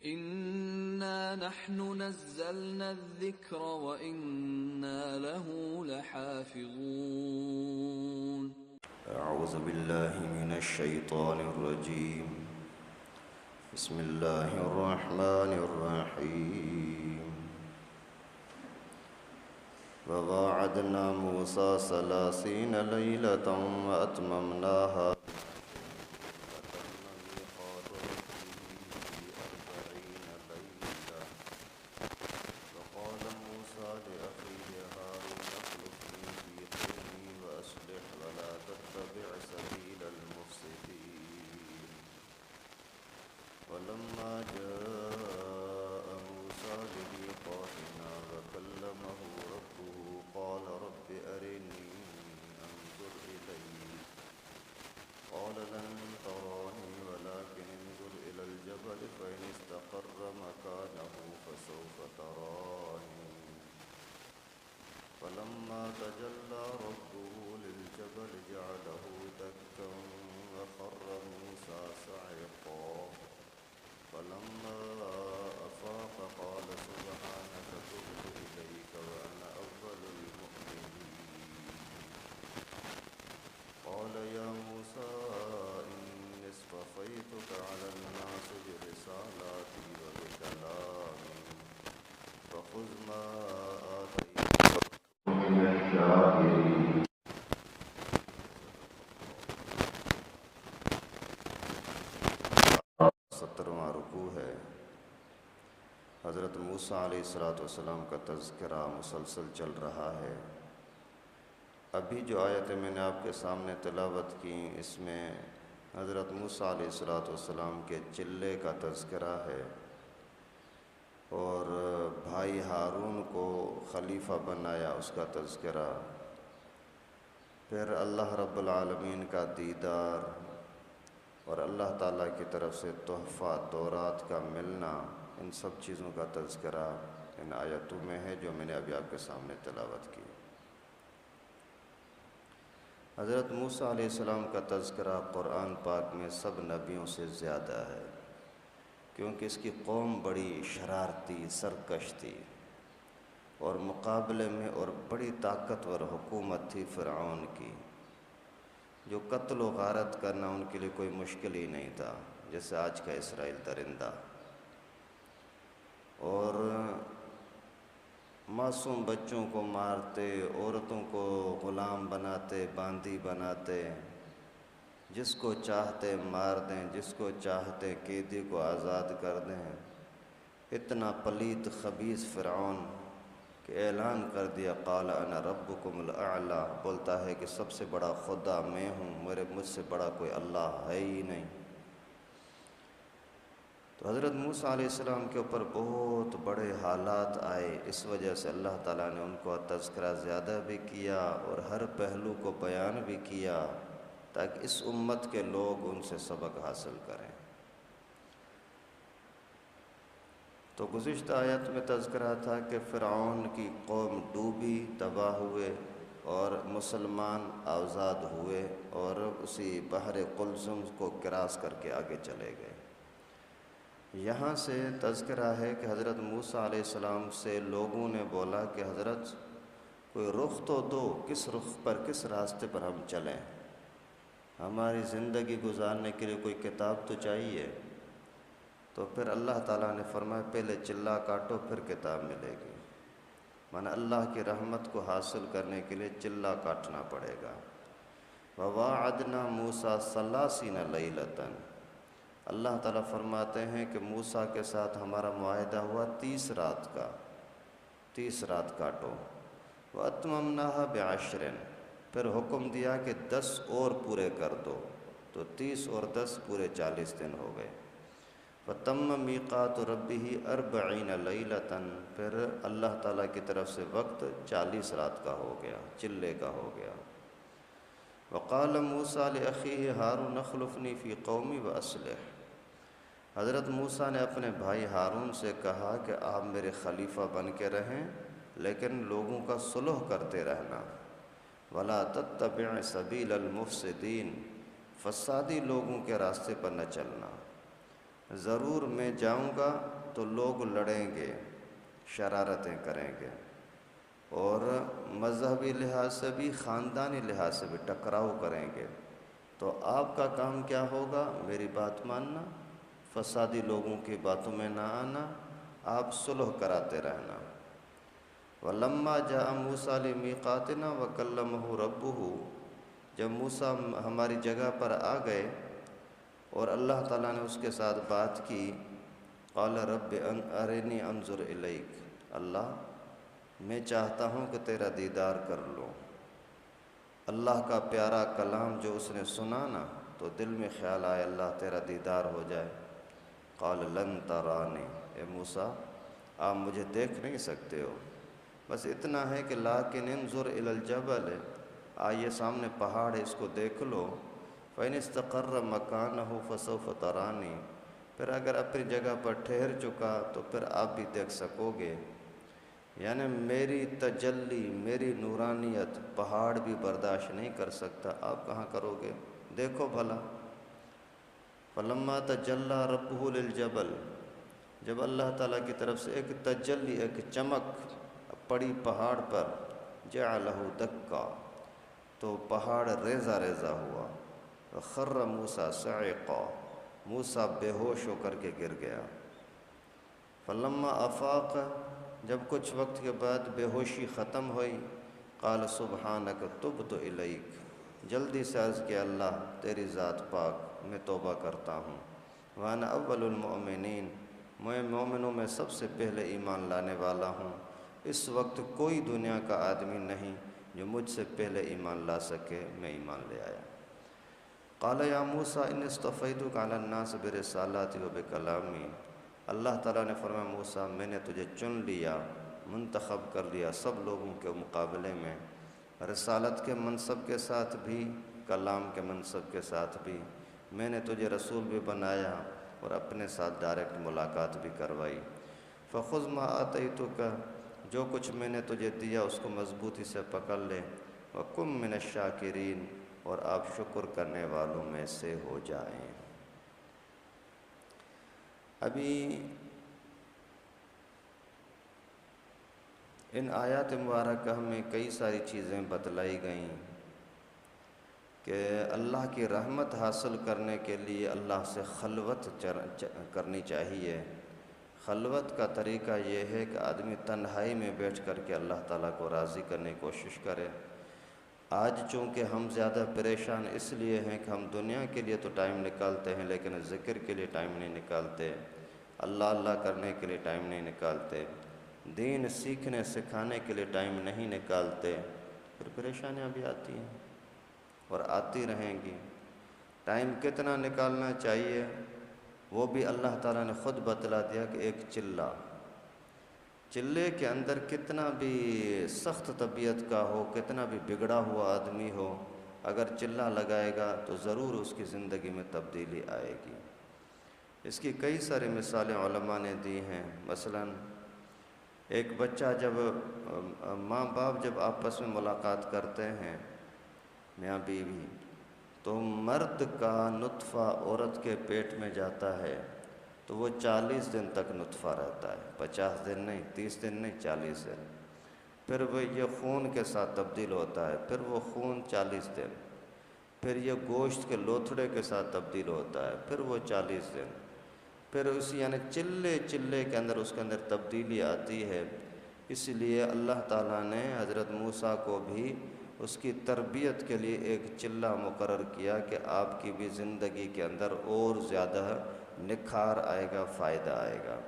إنا نحن نزلنا الذكر وإنا له لحافظون أعوذ بالله من الشيطان الرجيم بسم الله الرحمن الرحيم وواعدنا موسى 30 ليلة وأتممناها ولما جاء موسى لميقاتنا وكلمه ربه قال رب أرني أنظر إليك قال لن تراني ولكن انظر إلى الجبل فإن استقر مكانه فسوف تراني فلما تجلى ربه للجبل جعله دكا وخر موسى صعقا فلما أفاق قال سبحانك تبت إليك وأنا أول المؤمنين قال يا موسى إني اصطفيتك على الناس برسالاتي وبكلامي فخذ ما آتيتك من الشاكرين. سترواں رکوع ہے۔ حضرت موسیٰ علیہ السلام کا تذکرہ مسلسل چل رہا ہے۔ ابھی جو آیتیں میں نے آپ کے سامنے تلاوت کی، اس میں حضرت موسیٰ علیہ السلام کے چلے کا تذکرہ ہے اور بھائی ہارون کو خلیفہ بنایا اس کا تذکرہ، پھر اللہ رب العالمین کا دیدار اور اللہ تعالیٰ کی طرف سے تحفہ تورات کا ملنا، ان سب چیزوں کا تذکرہ ان آیتوں میں ہے جو میں نے ابھی آپ کے سامنے تلاوت کی۔ حضرت موسیٰ علیہ السلام کا تذکرہ قرآن پاک میں سب نبیوں سے زیادہ ہے، کیونکہ اس کی قوم بڑی شرارتی سرکش تھی اور مقابلے میں اور بڑی طاقتور حکومت تھی فرعون کی، جو قتل و غارت کرنا ان کے لیے کوئی مشکل ہی نہیں تھا، جیسے آج کا اسرائیل درندہ، اور معصوم بچوں کو مارتے، عورتوں کو غلام بناتے، باندی بناتے، جس کو چاہتے مار دیں، جس کو چاہتے قیدی کو آزاد کر دیں۔ اتنا پلید خبیث فرعون کہ اعلان کر دیا قال انا ربکم الاعلی، بولتا ہے کہ سب سے بڑا خدا میں ہوں، مجھ سے بڑا کوئی اللہ ہے ہی نہیں۔ تو حضرت موسیٰ علیہ السلام کے اوپر بہت بڑے حالات آئے، اس وجہ سے اللہ تعالیٰ نے ان کو تذکرہ زیادہ بھی کیا اور ہر پہلو کو بیان بھی کیا تاکہ اس امت کے لوگ ان سے سبق حاصل کریں۔ تو گزشتہ آیت میں تذکرہ تھا کہ فرعون کی قوم ڈوبی، تباہ ہوئے اور مسلمان آزاد ہوئے اور اسی بحر قلزم کو کراس کر کے آگے چلے گئے۔ یہاں سے تذکرہ ہے کہ حضرت موسیٰ علیہ السلام سے لوگوں نے بولا کہ حضرت کوئی رخ تو دو، کس رخ پر، کس راستے پر ہم چلیں، ہماری زندگی گزارنے کے لیے کوئی کتاب تو چاہیے۔ تو پھر اللہ تعالیٰ نے فرمایا پہلے چلا کاٹو پھر کتاب ملے گی، مانا اللہ کی رحمت کو حاصل کرنے کے لیے چلا کاٹنا پڑے گا۔ وَوَاعَدْنَا مُوسَىٰ 30 لَيْلَةً، اللہ تعالیٰ فرماتے ہیں کہ موسیٰ کے ساتھ ہمارا معاہدہ ہوا 30 رات کا، 30 رات کاٹو۔ وَأَتْمَمْنَاهَا بِعَشْرٍ، پھر حکم دیا کہ 10 اور پورے کر دو، تو 30 اور 10 پورے 40 دن ہو گئے۔ وَتَمَّ مِيقَاتُ رَبِّهِ 40 لَيْلَةً، پھر اللہ تعالیٰ کی طرف سے وقت 40 رات کا ہو گیا، چلے کا ہو گیا۔ وَقَالَ مُوسَىٰ لِأَخِيهِ هَارُونَ اخْلُفْنِي فِي قَوْمِي وَأَصْلِحْ، حضرت موسیٰ نے اپنے بھائی ہارون سے کہا کہ آپ میرے خلیفہ بن کے رہیں لیکن لوگوں کا صلح کرتے رہنا۔ وَلَا تَتَّبِعْ سَبِيلَ الْمُفْسِدِينَ، فسادی لوگوں کے راستے پر نہ چلنا۔ ضرور میں جاؤں گا تو لوگ لڑیں گے، شرارتیں کریں گے، اور مذہبی لحاظ سے بھی خاندانی لحاظ سے بھی ٹکراؤ کریں گے، تو آپ کا کام کیا ہوگا؟ میری بات ماننا، فسادی لوگوں کی باتوں میں نہ آنا، آپ صلح کراتے رہنا۔ وَلَمَّا جَاءَ مُوسَىٰ لِمِيقَاتِنَا وَكَلَّمَهُ رَبُّهُ، جب موسیٰ ہماری جگہ پر آ گئے اور اللہ تعالیٰ نے اس کے ساتھ بات کی، قال رب ارنی انظر الیک، اللہ میں چاہتا ہوں کہ تیرا دیدار کر لوں۔ اللہ کا پیارا کلام جو اس نے سنا نا، تو دل میں خیال آیا اللہ تیرا دیدار ہو جائے۔ قال لن ترانی، اے موسیٰ آپ مجھے دیکھ نہیں سکتے ہو، بس اتنا ہے کہ لیکن انظر الی الجبل، آئیے سامنے پہاڑ ہے اس کو دیکھ لو، فإن استقر مکانہ فسوف ترانی، پھر اگر اپنی جگہ پر ٹھہر چکا تو پھر آپ بھی دیکھ سکو گے۔ یعنی میری تجلی، میری نورانیت پہاڑ بھی برداشت نہیں کر سکتا، آپ کہاں کرو گے؟ دیکھو بھلا۔ فلما تجلی ربہ للجبل، جب اللہ تعالیٰ کی طرف سے ایک تجلی، ایک چمک پڑی پہاڑ پر، جعلہ دکا، تو پہاڑ ریزہ ریزہ ہوا، خر موسیٰ صعقا، موسیٰ بے ہوش ہو کر کے گر گیا۔ فلما افاق، جب کچھ وقت کے بعد بے ہوشی ختم ہوئی، قال سبحانک تبت الیک، جلدی سے عرض کیا اللہ تیری ذات پاک، میں توبہ کرتا ہوں، وانا اول المؤمنین، میں مومنوں میں سب سے پہلے ایمان لانے والا ہوں، اس وقت کوئی دنیا کا آدمی نہیں جو مجھ سے پہلے ایمان لا سکے، میں ایمان لے آیا۔ قال یا موسیٰ انی اصطفیتک علی الناس برسالاتی و بکلامی، اللہ تعالیٰ نے فرمایا موسیٰ میں نے تجھے چن لیا، منتخب کر لیا سب لوگوں کے مقابلے میں، رسالت کے منصب کے ساتھ بھی، کلام کے منصب کے ساتھ بھی، میں نے تجھے رسول بھی بنایا اور اپنے ساتھ ڈائریکٹ ملاقات بھی کروائی۔ فخذ ما آتیتک، جو کچھ میں نے تجھے دیا اس کو مضبوطی سے پکڑ لے، وکن من الشاکرین، اور آپ شکر کرنے والوں میں سے ہو جائیں۔ ابھی ان آیات مبارکہ میں کئی ساری چیزیں بتلائی گئیں کہ اللہ کی رحمت حاصل کرنے کے لیے اللہ سے خلوت کرنی چاہیے۔ خلوت کا طریقہ یہ ہے کہ آدمی تنہائی میں بیٹھ کر کے اللہ تعالیٰ کو راضی کرنے کی کوشش کرے۔ آج چونکہ ہم زیادہ پریشان اس لیے ہیں کہ ہم دنیا کے لیے تو ٹائم نکالتے ہیں لیکن ذکر کے لیے ٹائم نہیں نکالتے، اللہ اللہ کرنے کے لیے ٹائم نہیں نکالتے، دین سیکھنے سکھانے کے لیے ٹائم نہیں نکالتے، پھر پریشانیاں بھی آتی ہیں اور آتی رہیں گی۔ ٹائم کتنا نکالنا چاہیے وہ بھی اللہ تعالیٰ نے خود بتلا دیا کہ ایک چلے کے اندر کتنا بھی سخت طبیعت کا ہو، کتنا بھی بگڑا ہوا آدمی ہو، اگر چلہ لگائے گا تو ضرور اس کی زندگی میں تبدیلی آئے گی۔ اس کی کئی ساری مثالیں علماء نے دی ہیں۔ مثلاً ایک بچہ جب ماں باپ جب آپس میں ملاقات کرتے ہیں، میاں بیوی، تو مرد کا نطفہ عورت کے پیٹ میں جاتا ہے تو وہ 40 دن تک نطفہ رہتا ہے، 50 دن نہیں، 30 دن نہیں، 40 دن۔ پھر وہ یہ خون کے ساتھ تبدیل ہوتا ہے، پھر وہ خون 40 دن، پھر یہ گوشت کے لوتھڑے کے ساتھ تبدیل ہوتا ہے، پھر وہ 40 دن، پھر یعنی چلے کے اندر اس کے اندر تبدیلی آتی ہے۔ اس لیے اللہ تعالیٰ نے حضرت موسیٰ کو بھی اس کی تربیت کے لیے ایک چلہ مقرر کیا کہ آپ کی بھی زندگی کے اندر اور زیادہ نکھار آئے گا، فائدہ آئے گا۔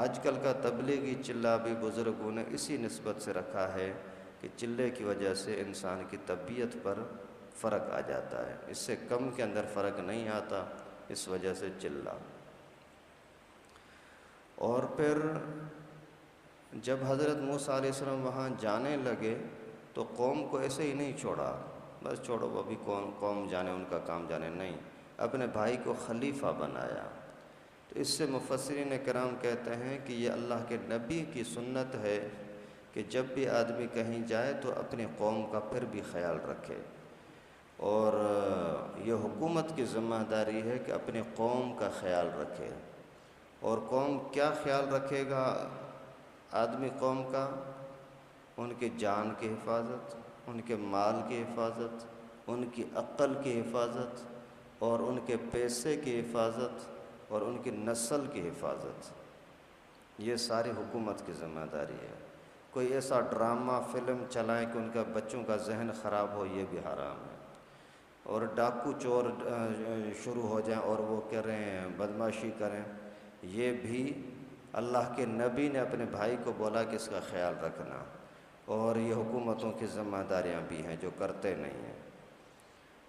آج کل کا تبلیغی چلہ بھی بزرگوں نے اسی نسبت سے رکھا ہے کہ چلے کی وجہ سے انسان کی طبیعت پر فرق آ جاتا ہے، اس سے کم کے اندر فرق نہیں آتا، اس وجہ سے چلہ۔ اور پھر جب حضرت موسیٰ علیہ السلام وہاں جانے لگے تو قوم کو ایسے ہی نہیں چھوڑا، بس چھوڑو ابھی قوم جانے، ان کا کام جانے، نہیں، اپنے بھائی کو خلیفہ بنایا۔ تو اس سے مفسرین کرام کہتے ہیں کہ یہ اللہ کے نبی کی سنت ہے کہ جب بھی آدمی کہیں جائے تو اپنی قوم کا پھر بھی خیال رکھے، اور یہ حکومت کی ذمہ داری ہے کہ اپنی قوم کا خیال رکھے۔ اور قوم کیا خیال رکھے گا آدمی قوم کا؟ ان کی جان کی حفاظت، ان کے مال کی حفاظت، ان کی عقل کی حفاظت، اور ان کے پیسے کی حفاظت، اور ان کی نسل کی حفاظت۔ یہ ساری حکومت کی ذمہ داری ہے۔ کوئی ایسا ڈرامہ فلم چلائیں کہ ان کا بچوں کا ذہن خراب ہو، یہ بھی حرام ہے۔ اور ڈاکو چور شروع ہو جائیں اور وہ کریں بدمعاشی کریں، یہ بھی اللہ کے نبی نے اپنے بھائی کو بولا کہ اس کا خیال رکھنا۔ اور یہ حکومتوں کی ذمہ داریاں بھی ہیں جو کرتے نہیں ہیں۔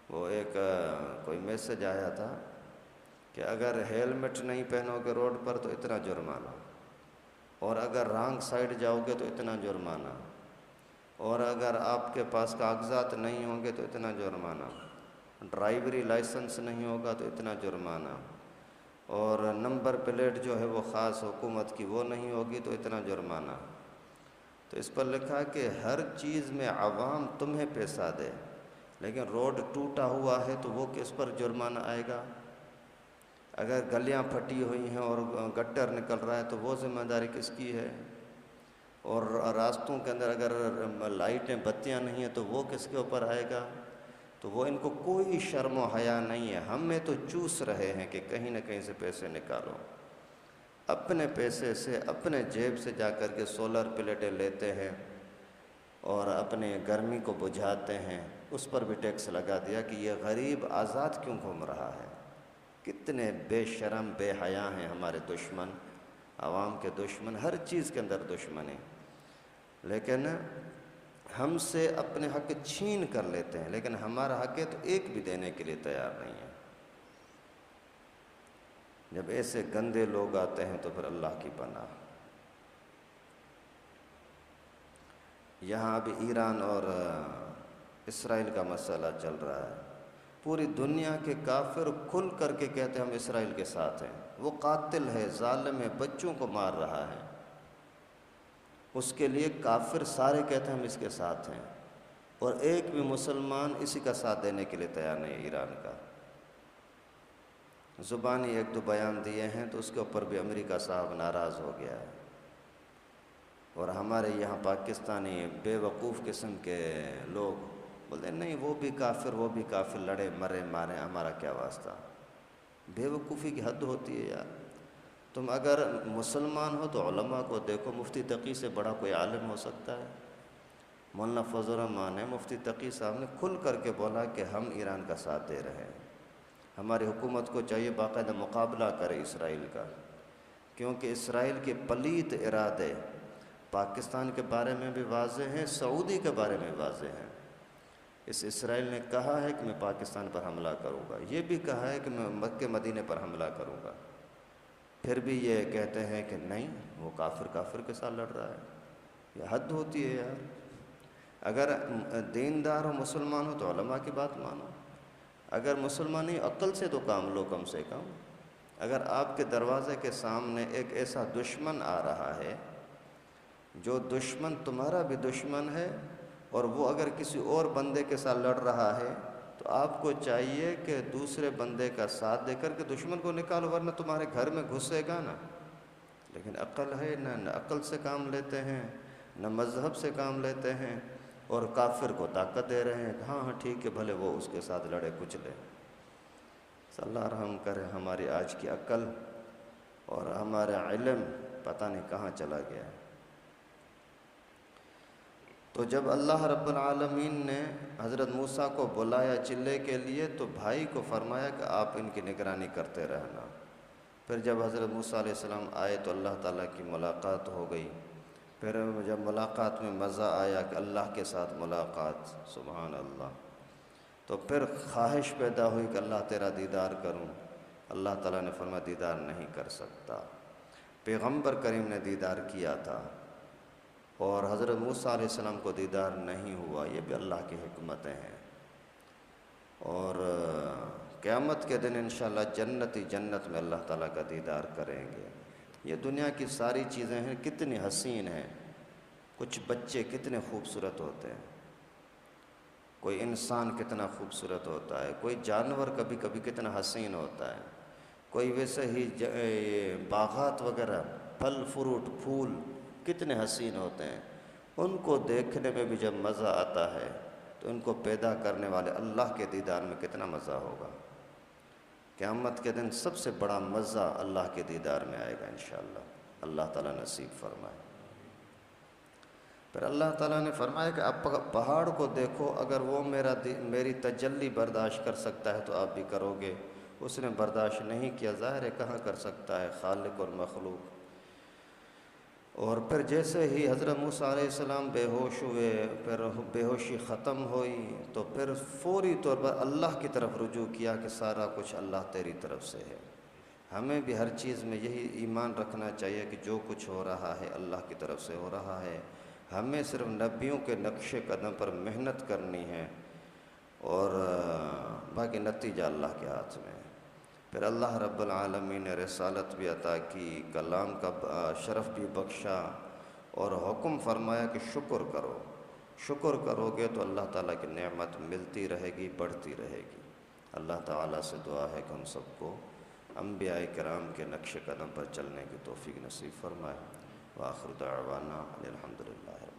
وہ ایک کوئی میسج آیا تھا کہ اگر ہیلمٹ نہیں پہنو گے روڈ پر تو اتنا جرمانہ، اور اگر رانگ سائیڈ جاؤ گے تو اتنا جرمانہ، اور اگر آپ کے پاس کاغذات نہیں ہوں گے تو اتنا جرمانہ، ڈرائیوری لائسنس نہیں ہوگا تو اتنا جرمانہ، اور نمبر پلیٹ جو ہے وہ خاص حکومت کی وہ نہیں ہوگی تو اتنا جرمانہ۔ تو اس پر لکھا کہ ہر چیز میں عوام تمہیں پیسہ دے، لیکن روڈ ٹوٹا ہوا ہے تو وہ کس پر جرمانہ آئے گا؟ اگر گلیاں پھٹی ہوئی ہیں اور گٹر نکل رہا ہے تو وہ ذمہ داری کس کی ہے؟ اور راستوں کے اندر اگر لائٹیں بتیاں نہیں ہیں تو وہ کس کے اوپر آئے گا؟ تو وہ ان کو کوئی شرم و حیا نہیں ہے۔ ہم میں تو چوس رہے ہیں کہ کہیں نہ کہیں سے پیسے نکالو، اپنے پیسے سے اپنے جیب سے جا کر کے سولر پلیٹیں لیتے ہیں اور اپنے گرمی کو بجھاتے ہیں، اس پر بھی ٹیکس لگا دیا کہ یہ غریب آزاد کیوں گھوم رہا ہے۔ کتنے بے شرم بے حیا ہیں ہمارے دشمن، عوام کے دشمن، ہر چیز کے اندر دشمنی، لیکن ہم سے اپنے حق چھین کر لیتے ہیں، لیکن ہمارا حق ہے تو ایک بھی دینے کے لیے تیار نہیں ہے۔ جب ایسے گندے لوگ آتے ہیں تو پھر اللہ کی پناہ۔ یہاں ابھی ایران اور اسرائیل کا مسئلہ چل رہا ہے، پوری دنیا کے کافر کھل کر کے کہتے ہیں ہم اسرائیل کے ساتھ ہیں۔ وہ قاتل ہے، ظالم ہے، بچوں کو مار رہا ہے، اس کے لیے کافر سارے کہتے ہیں ہم اس کے ساتھ ہیں، اور ایک بھی مسلمان اسی کا ساتھ دینے کے لیے تیار نہیں ہے ایران کا۔ زبانی ایک دو بیان دیے ہیں تو اس کے اوپر بھی امریکہ صاحب ناراض ہو گیا ہے، اور ہمارے یہاں پاکستانی بے وقوف قسم کے لوگ بولتے ہیں نہیں وہ بھی کافر لڑے مرے مارے، ہمارا کیا واسطہ۔ بے وقوفی کی حد ہوتی ہے یار۔ تم اگر مسلمان ہو تو علماء کو دیکھو، مفتی تقی سے بڑا کوئی عالم ہو سکتا ہے؟ مولانا فضل الرحمان ہے، مفتی تقی صاحب نے کھل کر کے بولا کہ ہم ایران کا ساتھ دے رہے ہیں۔ ہماری حکومت کو چاہیے باقاعدہ مقابلہ کرے اسرائیل کا، کیونکہ اسرائیل کے پلیت ارادے پاکستان کے بارے میں بھی واضح ہیں، سعودی کے بارے میں واضح ہیں۔ اس اسرائیل نے کہا ہے کہ میں پاکستان پر حملہ کروں گا، یہ بھی کہا ہے کہ میں مکہ مدینے پر حملہ کروں گا، پھر بھی یہ کہتے ہیں کہ نہیں وہ کافر کے ساتھ لڑ رہا ہے۔ یہ حد ہوتی ہے یار۔ اگر دیندار ہو مسلمان ہو تو علماء کی بات مانو، اگر مسلمان نہیں عقل سے تو کام لو کم سے کم۔ اگر آپ کے دروازے کے سامنے ایک ایسا دشمن آ رہا ہے جو دشمن تمہارا بھی دشمن ہے، اور وہ اگر کسی اور بندے کے ساتھ لڑ رہا ہے تو آپ کو چاہیے کہ دوسرے بندے کا ساتھ دے کر کے دشمن کو نکالو، ورنہ تمہارے گھر میں گھسے گا نا۔ لیکن عقل ہے نہ عقل سے کام لیتے ہیں، نہ مذہب سے کام لیتے ہیں، اور کافر کو طاقت دے رہے ہیں کہ ہاں ٹھیک ہے بھلے وہ اس کے ساتھ لڑے کچلے۔ اللہ رحم کرے، ہماری آج کی عقل اور ہمارا علم پتہ نہیں کہاں چلا گیا ہے۔ تو جب اللہ رب العالمین نے حضرت موسیٰ کو بلایا چلے کے لیے تو بھائی کو فرمایا کہ آپ ان کی نگرانی کرتے رہنا۔ پھر جب حضرت موسیٰ علیہ السلام آئے تو اللہ تعالیٰ کی ملاقات ہو گئی۔ پھر جب ملاقات میں مزہ آیا کہ اللہ کے ساتھ ملاقات، سبحان اللہ، تو پھر خواہش پیدا ہوئی کہ اللہ تیرا دیدار کروں۔ اللہ تعالیٰ نے فرمایا دیدار نہیں کر سکتا۔ پیغمبر کریم نے دیدار کیا تھا اور حضرت موسیٰ علیہ السلام کو دیدار نہیں ہوا، یہ بھی اللہ کی حکمتیں ہیں۔ اور قیامت کے دن انشاءاللہ جنتی جنت میں اللہ تعالیٰ کا دیدار کریں گے۔ یہ دنیا کی ساری چیزیں ہیں کتنی حسین ہیں، کچھ بچے کتنے خوبصورت ہوتے ہیں، کوئی انسان کتنا خوبصورت ہوتا ہے، کوئی جانور کبھی کبھی کتنا حسین ہوتا ہے، کوئی ویسے ہی باغات وغیرہ پھل فروٹ پھول کتنے حسین ہوتے ہیں، ان کو دیکھنے میں بھی جب مزہ آتا ہے تو ان کو پیدا کرنے والے اللہ کے دیدار میں کتنا مزہ ہوگا۔ قیامت کے دن سب سے بڑا مزہ اللہ کے دیدار میں آئے گا انشاءاللہ، اللہ تعالیٰ نصیب فرمائے۔ پھر اللہ تعالیٰ نے فرمایا کہ اب پہاڑ کو دیکھو، اگر وہ میری تجلی برداشت کر سکتا ہے تو آپ بھی کرو گے۔ اس نے برداشت نہیں کیا، ظاہر ہے کہاں کر سکتا ہے، خالق اور مخلوق۔ اور پھر جیسے ہی حضرت موسیٰ علیہ السلام بے ہوش ہوئے، پھر بے ہوشی ختم ہوئی تو پھر فوری طور پر اللہ کی طرف رجوع کیا کہ سارا کچھ اللہ تیری طرف سے ہے۔ ہمیں بھی ہر چیز میں یہی ایمان رکھنا چاہیے کہ جو کچھ ہو رہا ہے اللہ کی طرف سے ہو رہا ہے، ہمیں صرف نبیوں کے نقش قدم پر محنت کرنی ہے اور باقی نتیجہ اللہ کے ہاتھ میں ہے۔ پھر اللہ رب العالمین نے رسالت بھی عطا کی، کلام کا شرف بھی بخشا اور حکم فرمایا کہ شکر کرو، شکر کرو گے تو اللہ تعالیٰ کی نعمت ملتی رہے گی، بڑھتی رہے گی۔ اللہ تعالیٰ سے دعا ہے کہ ہم سب کو انبیاء کرام کے نقش قدم پر چلنے کی توفیق نصیب فرمائے۔ وآخر دعوانا الحمدللہ۔